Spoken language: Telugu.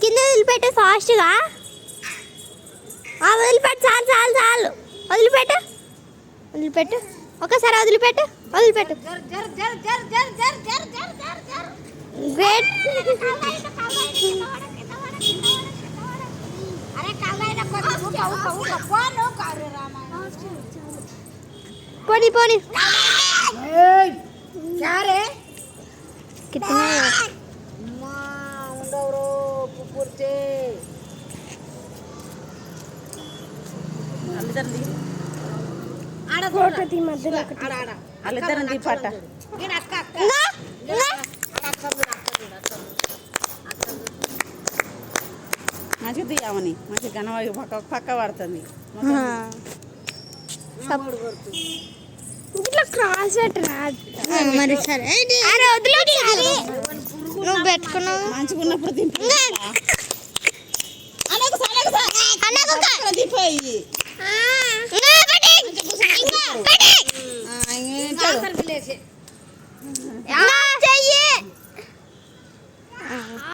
కింద వదిలిపెట్టు ఫాస్ట్గా. వదిలిపెట్టు, చాలు చాలు చాలు. వదిలిపెట్టు వదిలిపెట్టు, ఒకసారి వదిలిపెట్టు వదిలిపెట్టు. గ్రేట్. పోనీ పోనీ. వాళ్ళిద్దరిని పట్ట మంచిగా తీయమని మంచిగా గనవాయి పక్క పడుతుంది. ఇట్లా క్రాస్ మరి. సరే నువ్వు పెట్టుకున్నావు మంచిగా ఉన్నప్పుడు దింపు. దింపోయి